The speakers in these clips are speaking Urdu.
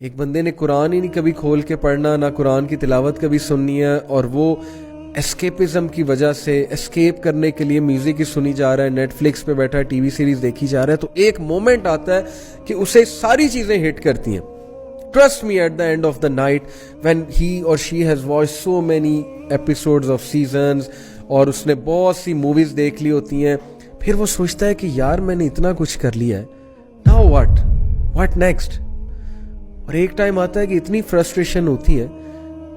ایک بندے نے قرآن ہی نہیں کبھی کھول کے پڑھنا، نہ قرآن کی تلاوت کبھی سننی ہے، اور وہ اسکیپزم کی وجہ سے اسکیپ کرنے کے لیے میوزک ہی سنی جا رہا ہے، نیٹ فلکس پہ بیٹھا ہے، ٹی وی سیریز دیکھی جا رہا ہے، تو ایک مومنٹ آتا ہے کہ اسے ساری چیزیں ہٹ کرتی ہیں. Trust me, at the end of the night, when he or she has watched so many episodes of seasons اور اس نے بہت سی موویز دیکھ لی ہوتی ہیں، پھر وہ سوچتا ہے کہ یار میں نے اتنا کچھ کر لیا ہے، now what next؟ اور ایک ٹائم آتا ہے کہ اتنی فرسٹریشن ہوتی ہے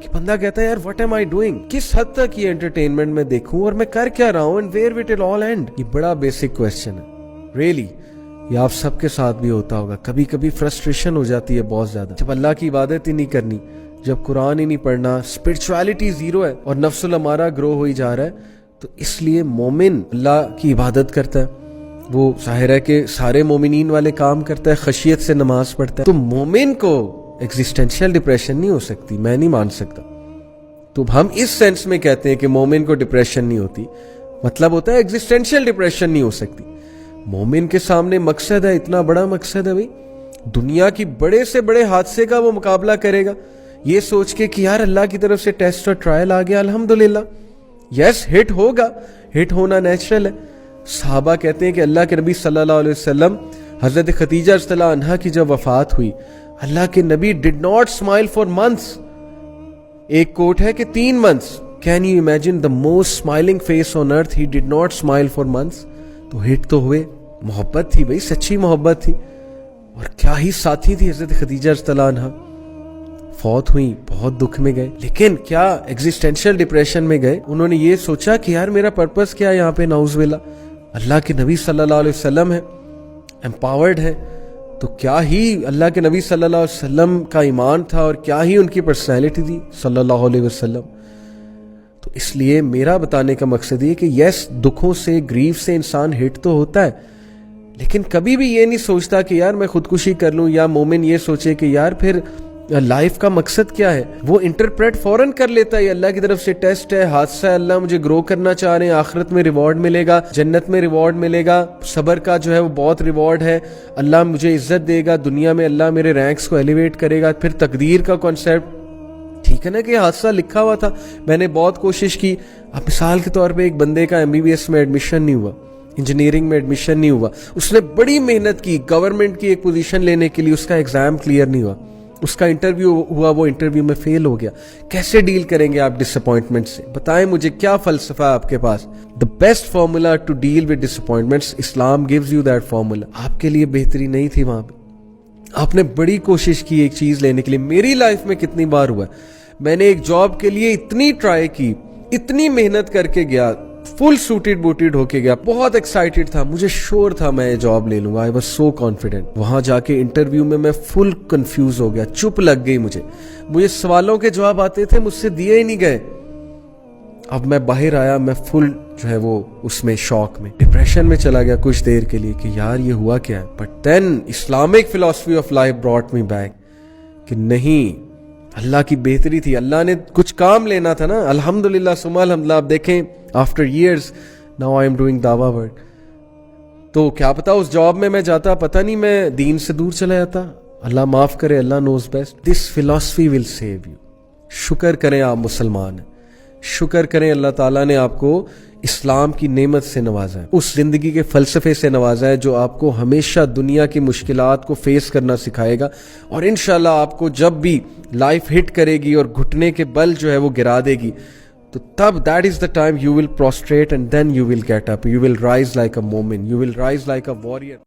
کہ بندہ کہتا ہے یار what am I doing؟ کس حد تک یہ انٹرٹینمنٹ میں دیکھوں اور میں کر کیا رہا ہوں، and where will it all end؟ یہ بڑا بیسک کویسچن ہے really. یہ آپ سب کے ساتھ بھی ہوتا ہوگا، کبھی کبھی فرسٹریشن ہو جاتی ہے بہت زیادہ، جب اللہ کی عبادت ہی نہیں کرنی، جب قرآن ہی نہیں پڑھنا، اسپرچویلٹی زیرو ہے اور نفس الامارہ گرو ہوئی جا رہا ہے. تو اس لیے مومن اللہ کی عبادت کرتا ہے، وہ ظاہر ہے کہ سارے مومنین والے کام کرتا ہے، خشیت سے نماز پڑھتا ہے. تو مومن کو ایگزسٹینشیل ڈپریشن نہیں ہو سکتی، میں نہیں مان سکتا. تو ہم اس سینس میں کہتے ہیں کہ مومن کو ڈپریشن نہیں ہوتی، مطلب ہوتا ہے ایگزسٹینشیل ڈپریشن نہیں ہو سکتی. مومن کے سامنے مقصد ہے، اتنا بڑا مقصد ہے بھائی، دنیا کی بڑے سے بڑے حادثے کا وہ مقابلہ کرے گا یہ سوچ کے کہ یار اللہ کی طرف سے ٹیسٹ اور ٹرائل آ گیا، الحمدللہ. یس ہٹ ہوگا، ہٹ ہونا نیچرل ہے. صحابہ کہتے ہیں کہ اللہ کے نبی صلی اللہ علیہ وسلم، حضرت خدیجہ رضی اللہ عنہا کی جب وفات ہوئی، اللہ کے نبی did not smile for months. ایک کوٹ ہے کہ 3 months. Can you imagine the most smiling face on earth, he did not smile for months. تو ہٹ تو ہوئے، محبت تھی بھائی، سچی محبت تھی، اور کیا ہی ساتھی تھی حضرت خدیجہ رضی اللہ عنہا. فوت ہوئی، بہت دکھ میں گئے، لیکن کیا ایگزسٹینشیل ڈپریشن میں گئے؟ انہوں نے یہ سوچا کہ یار میرا پرپس کیا ہے یہاں پہ، نعوذ باللہ. اللہ کے نبی صلی اللہ علیہ وسلم ہے، امپاورڈ ہے، تو کیا ہی اللہ کے نبی صلی اللہ علیہ وسلم کا ایمان تھا اور کیا ہی ان کی پرسنالٹی تھی صلی اللہ علیہ وسلم. تو اس لیے میرا بتانے کا مقصد یہ کہ یس دکھوں سے، گریف سے انسان ہٹ تو ہوتا ہے، لیکن کبھی بھی یہ نہیں سوچتا کہ یار میں خودکشی کر لوں، یا مومن یہ سوچے کہ یار پھر لائف کا مقصد کیا ہے. وہ انٹرپریٹ فوراً کر لیتا ہے، یہ اللہ کی طرف سے ٹیسٹ ہے، حادثہ ہے، اللہ مجھے گرو کرنا چاہ رہے ہیں، آخرت میں ریوارڈ ملے گا، جنت میں ریوارڈ ملے گا، صبر کا جو ہے وہ بہت ریوارڈ ہے، اللہ مجھے عزت دے گا دنیا میں، اللہ میرے رینکس کو ایلیویٹ کرے گا. پھر تقدیر کا کانسیپٹ، ٹھیک ہے نا کہ حادثہ لکھا ہوا تھا، میں نے بہت کوشش کی. اب مثال کے طور پہ ایک بندے کا MBBS میں ایڈمیشن نہیں ہوا، انجینئرنگ میں ایڈمیشن نہیں ہوا، اس نے بڑی محنت کی گورنمنٹ کی ایک پوزیشن لینے کے لیے، اس کا ایگزام کلیئر نہیں ہوا، اس کا انٹرویو ہوا، وہ انٹرویو میں فیل ہو گیا. کیسے ڈیل کریں گے آپ ڈس اپوائنٹمنٹ سے؟ بتائیں مجھے کیا فلسفہ ہے آپ کے پاس؟ The best formula to deal with dish appointments, Islam gives you that formula. آپ کے لیے بہتری نہیں تھی وہاں پہ، آپ نے بڑی کوشش کی ایک چیز لینے کے لیے. میری لائف میں کتنی بار ہوا ہے، میں نے ایک جاب کے لیے اتنی ٹرائی کی، اتنی محنت کر کے گیا، فل سوٹیڈ بوٹیڈ ہو کے گیا، بہت ایکسائٹیڈ تھا، مجھے شور تھا میں یہ جاب لے لوں گا، آئی واز سو کانفیڈنٹ. وہاں جا کے انٹرویو میں فل کنفیوز ہو گیا، چپ لگ گئی مجھے سوالوں کے جواب آتے تھے، مجھ سے دیے ہی نہیں گئے. اب میں باہر آیا، میں فل جو ہے وہ اس میں شاک میں، ڈپریشن میں چلا گیا کچھ دیر کے لیے کہ یار یہ ہوا کیا ہے. بٹ دین Islamic philosophy of life brought me back کہ نہیں، اللہ کی بہتری تھی، اللہ نے کچھ کام لینا تھا نا. الحمدللہ ثم الحمدللہ. آپ دیکھیں after years now I am doing دعویٰ ورک. تو کیا پتا اس جاب میں جاتا، پتہ نہیں میں دین سے دور چلا جاتا. اللہ معاف کرے، Allah knows best. This philosophy will save you. شکر کریں آپ مسلمان ہیں، شکر کریں اللہ تعالیٰ نے آپ کو اسلام کی نعمت سے نوازا ہے، اس زندگی کے فلسفے سے نوازا ہے جو آپ کو ہمیشہ دنیا کی مشکلات کو فیس کرنا سکھائے گا. اور انشاءاللہ آپ کو جب بھی لائف ہٹ کرے گی اور گھٹنے کے بل جو ہے وہ گرا دے گی، تو تب that is the time you will prostrate and then you will get up, you will rise like a momin, you will rise like a warrior.